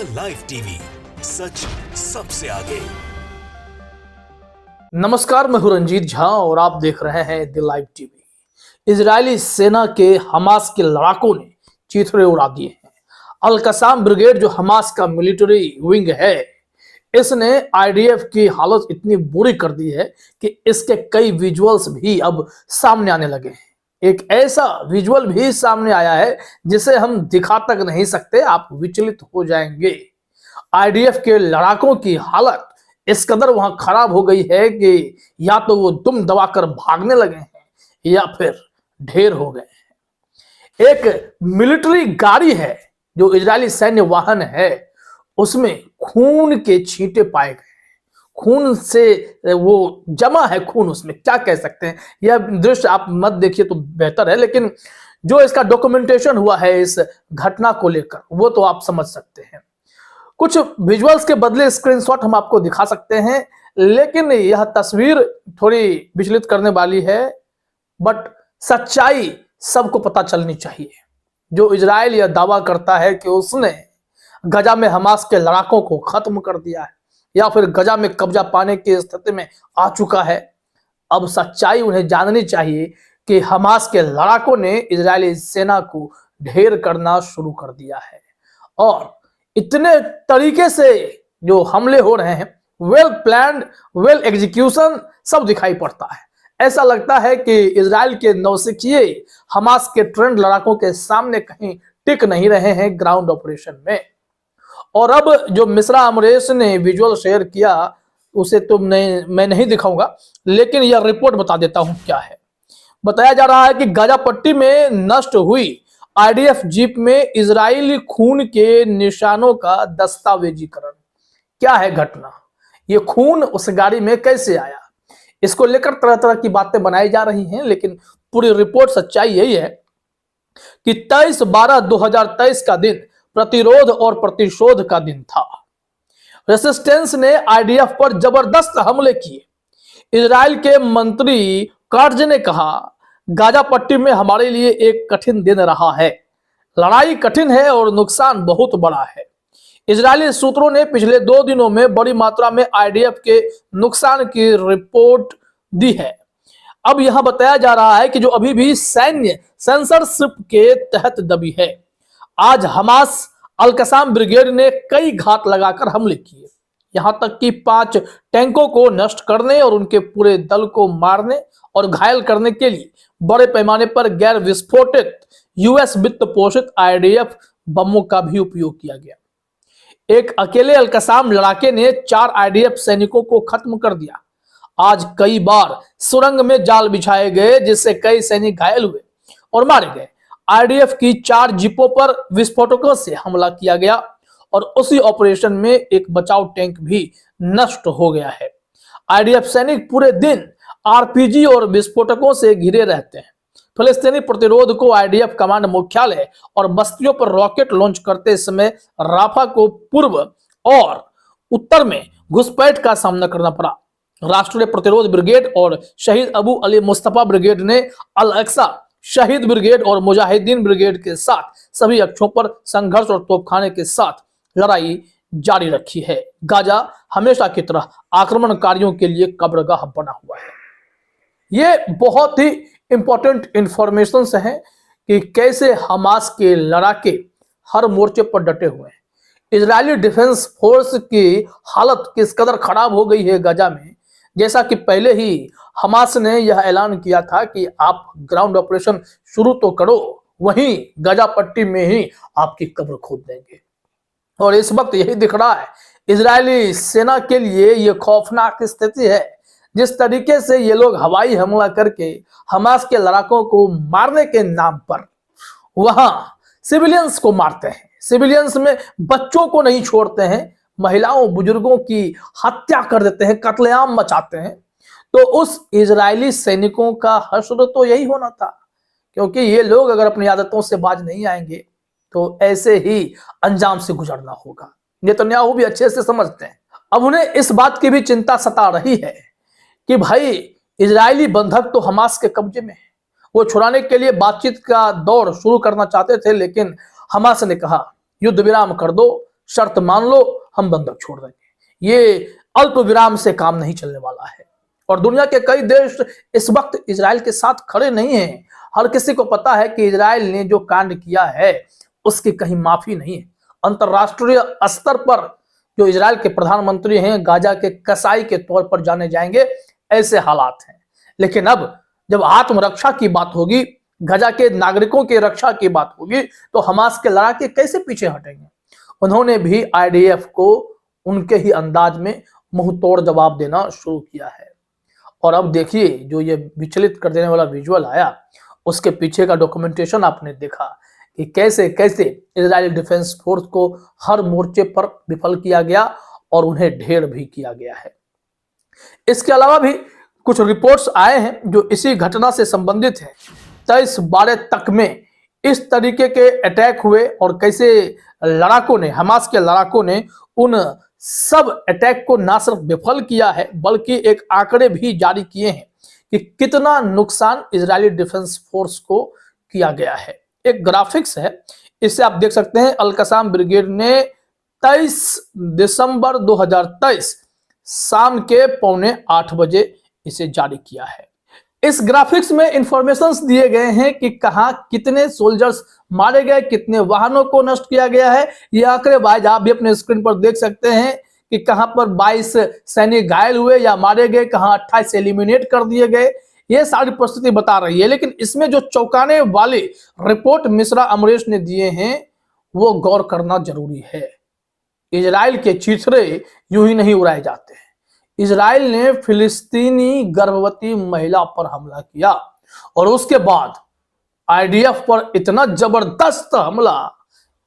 The live TV, सच सबसे आगे। नमस्कार, मैं हूं रंजीत झा और आप देख रहे हैं द लाइव टीवी। इजरायली सेना के हमास के लड़ाकों ने चीथड़े उड़ा दिए हैं। अल कसाम ब्रिगेड जो हमास का मिलिट्री विंग है, इसने आईडीएफ की हालत इतनी बुरी कर दी है कि इसके कई विजुअल्स भी अब सामने आने लगे हैं। एक ऐसा विजुअल भी सामने आया है जिसे हम दिखा तक नहीं सकते, आप विचलित हो जाएंगे। आईडीएफ के लड़ाकों की हालत इस कदर वहां खराब हो गई है कि या तो वो दुम दबाकर भागने लगे हैं या फिर ढेर हो गए हैं। एक मिलिट्री गाड़ी है जो इजरायली सैन्य वाहन है, उसमें खून के छींटे पाए गए। खून से वो जमा है, खून उसमें क्या कह सकते हैं। यह दृश्य आप मत देखिए तो बेहतर है, लेकिन जो इसका डॉक्यूमेंटेशन हुआ है इस घटना को लेकर वो तो आप समझ सकते हैं। कुछ विजुअल्स के बदले स्क्रीनशॉट हम आपको दिखा सकते हैं, लेकिन यह तस्वीर थोड़ी विचलित करने वाली है। बट सच्चाई सबको पता चलनी चाहिए। जो इजराइल यह दावा करता है कि उसने गजा में हमास के लड़ाकों को खत्म कर दिया है या फिर गजा में कब्जा पाने की स्थिति में आ चुका है, अब सच्चाई उन्हें जाननी चाहिए कि हमास के लड़ाकों ने इजरायली सेना को ढेर करना शुरू कर दिया है। और इतने तरीके से जो हमले हो रहे हैं, वेल प्लान्ड, वेल एग्जीक्यूशन सब दिखाई पड़ता है। ऐसा लगता है कि इजराइल के नौसिखिए हमास के ट्रेंड लड़ाकों के सामने कहीं टिक नहीं रहे हैं ग्राउंड ऑपरेशन में। और अब जो मिश्रा अमरेश ने विजुअल शेयर किया उसे तो मैं नहीं दिखाऊंगा, लेकिन यह रिपोर्ट बता देता हूं क्या है। बताया जा रहा है कि गाजा पट्टी में नष्ट हुई आईडीएफ जीप में इजरायली खून के निशानों का दस्तावेजीकरण। क्या है घटना, ये खून उस गाड़ी में कैसे आया, इसको लेकर तरह तरह की बातें बनाई जा रही हैं, लेकिन पूरी रिपोर्ट सच्चाई यही है कि 23/12/2023 का दिन प्रतिरोध और प्रतिशोध का दिन था। रेसिस्टेंस ने आईडीएफ पर जबरदस्त हमले किए। इजराइल के मंत्री कार्ज ने कहा, गाजा पट्टी में हमारे लिए एक कठिन दिन रहा है। लड़ाई कठिन है और नुकसान बहुत बड़ा है। इजरायली सूत्रों ने पिछले 2 दिनों में बड़ी मात्रा में आईडीएफ के नुकसान की रिपोर्ट दी है। अब यहां बताया जा रहा है कि जो अभी भी सैन्य सेंसरशिप के तहत दबी है। आज हमास अल कसाम ब्रिगेड ने कई घात लगाकर हमले किए, यहां तक कि 5 टैंकों को नष्ट करने और उनके पूरे दल को मारने और घायल करने के लिए बड़े पैमाने पर गैर विस्फोटित यूएस वित्त पोषित आईडीएफ बमों का भी उपयोग किया गया। एक अकेले अल कसाम लड़ाके ने 4 आईडीएफ सैनिकों को खत्म कर दिया। आज कई बार सुरंग में जाल बिछाए गए जिससे कई सैनिक घायल हुए और मारे गए। आईडीएफ की 4 जीपों पर विस्फोटकों से हमला किया गया और उसी ऑपरेशन में एक बचाव टैंक भी नष्ट हो गया है। आईडीएफ सैनिक पूरे दिन आरपीजी और विस्फोटकों से घिरे रहते हैं। फिलिस्तीनी प्रतिरोध को आईडीएफ कमांड मुख्यालय और बस्तियों पर रॉकेट लॉन्च करते समय राफा को पूर्व और उत्तर में घुसपैठ का सामना करना पड़ा। राष्ट्रीय प्रतिरोध ब्रिगेड और शहीद अबू अली मुस्तफा ब्रिगेड ने अल अक्सा शहीद ब्रिगेड और मुजाहिदीन ब्रिगेड के साथ सभी अक्षों पर संघर्ष और तोपखाने के साथ लड़ाई जारी रखी है। गाजा हमेशा की तरह आक्रमणकारियों के लिए कब्रगाह बना हुआ है। ये बहुत ही इंपॉर्टेंट इंफॉर्मेशन हैं कि कैसे हमास के लड़ाके हर मोर्चे पर डटे हुए हैं। इजरायली डिफेंस फोर्स की हालत किस कदर खराब हो गई है गाजा में, जैसा कि पहले ही हमास ने यह ऐलान किया था कि आप ग्राउंड ऑपरेशन शुरू तो करो, वहीं गाजा पट्टी में ही आपकी कब्र खोद देंगे। और इस वक्त यही दिख रहा है। इजरायली सेना के लिए यह खौफनाक स्थिति है। जिस तरीके से ये लोग हवाई हमला करके हमास के लड़ाकों को मारने के नाम पर वहां सिविलियंस को मारते हैं, सिविलियंस में बच्चों को नहीं छोड़ते हैं, महिलाओं बुजुर्गों की हत्या कर देते हैं, कत्लेआम मचाते हैं, तो उस इजरायली सैनिकों का हश्र तो यही होना था। क्योंकि ये लोग अगर अपनी आदतों से बाज नहीं आएंगे तो ऐसे ही अंजाम से गुजरना होगा। नेतन्याहू भी अच्छे से समझते हैं। अब उन्हें इस बात की भी चिंता सता रही है कि भाई इजरायली बंधक तो हमास के कब्जे में है। वो छुड़ाने के लिए बातचीत का दौर शुरू करना चाहते थे, लेकिन हमास ने कहा युद्ध विराम कर दो, शर्त मान लो, हम बंधक छोड़ देंगे। ये अल्प विराम से काम नहीं चलने वाला है और दुनिया के कई देश इस वक्त इजराइल के साथ खड़े नहीं हैं। हर किसी को पता है कि इजराइल ने जो कांड किया है उसकी कहीं माफी नहीं है। अंतरराष्ट्रीय स्तर पर जो इजराइल के प्रधानमंत्री हैं गाजा के कसाई के तौर पर जाने जाएंगे, ऐसे हालात हैं। लेकिन अब जब आत्मरक्षा की बात होगी, गाजा के नागरिकों की रक्षा की बात होगी, तो हमास के लड़ाके कैसे पीछे हटेंगे। उन्होंने भी आईडीएफ को उनके ही अंदाज में मुंह तोड़ जवाब देना शुरू किया है। और अब देखिए, जो ये विचलित कर देने वाला विजुअल आया, उसके पीछे का डॉक्यूमेंटेशन आपने देखा कि कैसे कैसे इजरायली डिफेंस फोर्स को हर मोर्चे पर विफल किया गया और उन्हें ढेर भी किया गया है। इसके अलावा भी कुछ रिपोर्ट्स आए हैं जो इसी घटना से संबंधित हैं। 23/12 तक में इस तरीके के अटैक हुए और कैसे लड़ाकों ने, हमास के लड़ाकों ने उन सब अटैक को ना सिर्फ विफल किया है बल्कि एक आंकड़े भी जारी किए हैं कि कितना नुकसान इजरायली डिफेंस फोर्स को किया गया है। एक ग्राफिक्स है, इसे आप देख सकते हैं। अल कसाम ब्रिगेड ने 23 दिसंबर 2023 शाम के 7:45 बजे इसे जारी किया है। इस ग्राफिक्स में इंफॉर्मेशंस दिए गए हैं कि कहां कितने सोल्जर्स मारे गए, कितने वाहनों को नष्ट किया गया है। ये आंकड़ेबाज आप भी अपने स्क्रीन पर देख सकते हैं कि कहां पर 22 सैनिक घायल हुए या मारे गए, कहां 28 एलिमिनेट कर दिए गए। ये सारी परिस्थिति बता रही है। लेकिन इसमें जो चौंकाने वाले रिपोर्ट मिश्रा अमरीश ने दिए हैं वो गौर करना जरूरी है। इजराइल के चीथड़े यूं ही नहीं उड़ाए जाते हैं। इजराइल ने फिलिस्तीनी गर्भवती महिला पर हमला किया और उसके बाद आईडीएफ पर इतना जबरदस्त हमला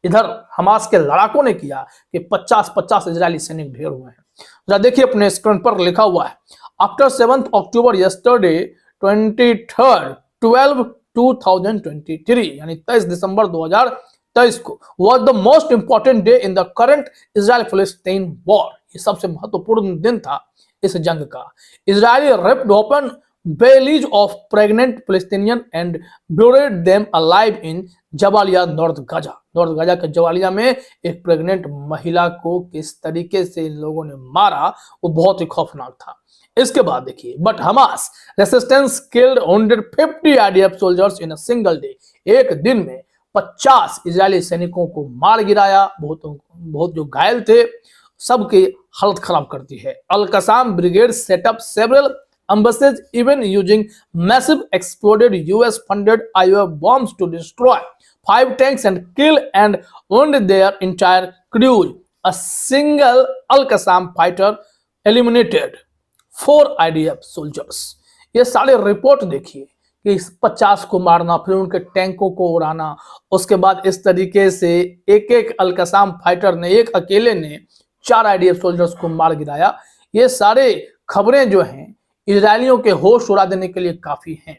इधर हमास के लड़ाकों ने किया कि 50-50 इजरायली सैनिक ढेर हुए हैं। जरा देखिए, अपने स्क्रीन पर लिखा हुआ है, आफ्टर 7th October yesterday 23 यानी 23 दिसंबर 2023 को was the most important day in the current Israel-Palestine war। ये सबसे महत्वपूर्ण दिन था इस जंग का। Israeli ripped open bellies of pregnant Palestinian and buried them alive in Jabalia north Gaza. North Gaza के जबालिया में एक प्रेग्नेंट महिला को किस तरीके से इन लोगों ने मारा वो बहुत ही खौफनाक था। इसके बाद देखिए, but Hamas resistance killed 150 IDF soldiers in a single day. एक दिन में 50 इजरायली सैनिकों को मार गिराया। बहुत जो घायल थे सबकी हालत खराब करती है। Al Qassam brigade setup several embassies even using massive exploded US funded IOF bombs to destroy 5 tanks and kill and wound their entire crews. A single Al-Qassam fighter eliminated 4 IDF soldiers। ये सारे report देखिए कि इस 50 को मारना, फिर उनके टैंकों को उड़ाना, उसके बाद इस तरीके से एक अल-कसाम फाइटर ने, एक अकेले ने 4 आईडीएफ सोल्जर्स को मार गिराया। ये सारे खबरें जो हैं इजरायलियों के होश उड़ा देने के लिए काफी हैं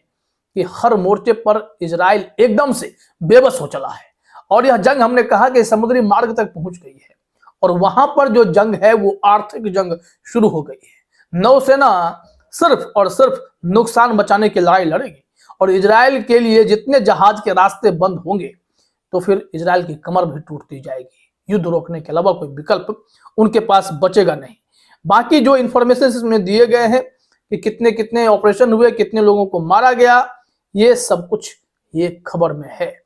कि हर मोर्चे पर इजराइल एकदम से बेबस हो चला है और यह जंग, हमने कहा कि समुद्री मार्ग तक पहुंच गई है और वहां पर जो जंग है वो आर्थिक जंग शुरू हो गई है। नौसेना सिर्फ और सिर्फ नुकसान बचाने की लड़ाई लड़ेगी और इजराइल के लिए जितने जहाज के रास्ते बंद होंगे तो फिर इजराइल की कमर भी टूटती जाएगी। युद्ध रोकने के अलावा कोई विकल्प उनके पास बचेगा नहीं। बाकी जो इंफॉर्मेशन इसमें दिए गए हैं कि कितने कितने ऑपरेशन हुए, कितने लोगों को मारा गया, ये सब कुछ ये खबर में है।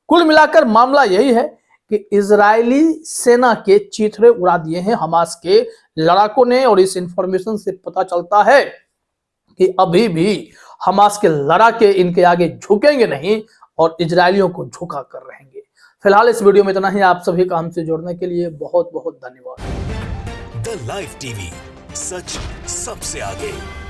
कुल मिलाकर मामला यही है कि इजरायली सेना के चीथड़े उड़ा दिए हैं हमास के लड़ाकों ने और इस इंफॉर्मेशन से पता चलता है कि अभी भी हमास के लड़ाके इनके आगे झुकेंगे नहीं और इजरायलियों को झुका कर रहेंगे। फिलहाल इस वीडियो में इतना ही। आप सभी का हमसे जुड़ने के लिए बहुत बहुत धन्यवाद। द लाइव टीवी, सच सबसे आगे।